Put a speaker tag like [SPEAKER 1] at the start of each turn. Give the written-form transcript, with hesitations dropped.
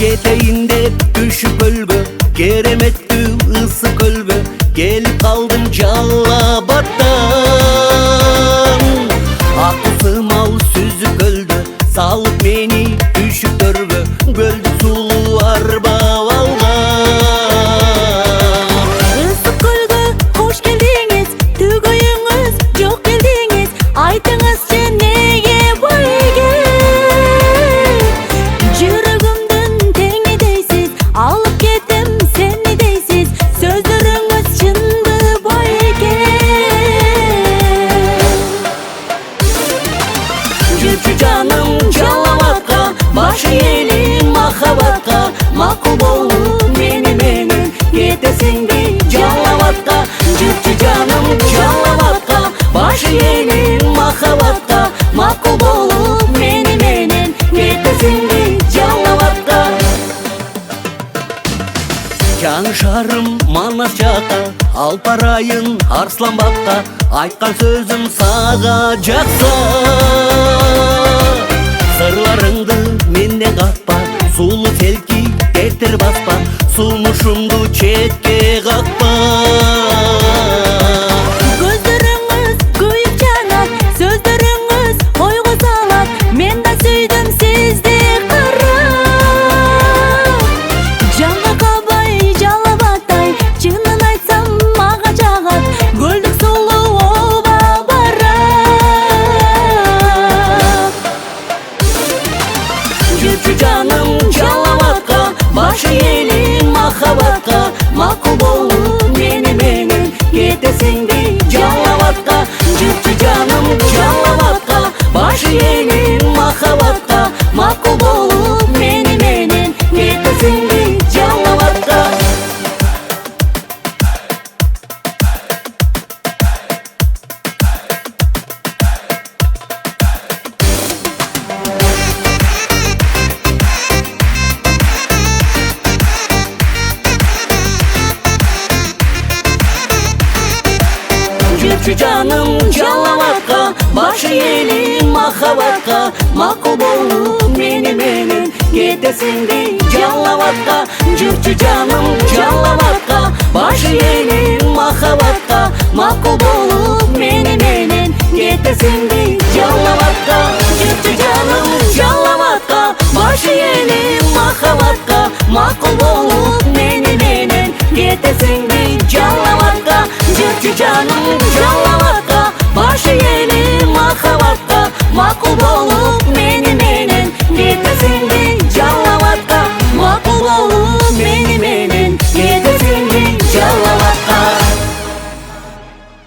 [SPEAKER 1] Eteğinde düşüp ölgü, keremetli ısık ölgü, gelip kaldım Calabat'tan. Aklı sığmal süzüp öldü, salıp meni düşüp örgü, göldü sulu arba valga.
[SPEAKER 2] Isık ölgü, hoş geldiniz, tügüyünüz çok geldiniz, aytыңызчы neye boyge? Жүрөгүмдүн теңи дейсиz, алып кетем сени дейсиz, сөздөрүңүз чынды бойге.
[SPEAKER 1] Жүрчү жаным Жалаватка, башы элим махабатка, макул болуп мени менен кетесиңби Жалаватка. Жүрчү жаным Жалаватка, башы элим махабатка, макул болуп мени менен кетесиңби Жалаватка. Жан шарым Манас жака, Алпарайын Арсланбакка, айткан сөзүм сага жакса. Сырларыңды менден катпа, сулуу селки кетир баспа, сунушумду четке какпа.
[SPEAKER 2] Көздөрүңүз күйүп жанат, сөздөрүңүз ойго салат, мен да сүйдүм сизди карап. Жанга калбай Жалаваттай, чынын айтсам мага жагат, көлдүк сулуу оба барат.
[SPEAKER 1] Жүрчү жаным Жалаватка, башы элим махабатка, макул болуп мени менен кетесиңби Жалаватка. Жүрчү жаным Жалаватка, башы элим махабатка, макул болуп мени менен кетесиңби Жалаватка. Жүрчү жаным Жалаватка, башы элим махабатка, макул болуп мени менен кетесиңби Жалаватка. Жүрчү жаным Жалаватка, башы элим махабатка, макул болуп мени менен кетесиңби Жалаватка. Жүрчү жаным Жалаватка, башы элим махабатка, макул болуп мени менен кетесиңби Жалаватка. Жүрчү жаным Жалаватка, башы элим махабатка, макул болуп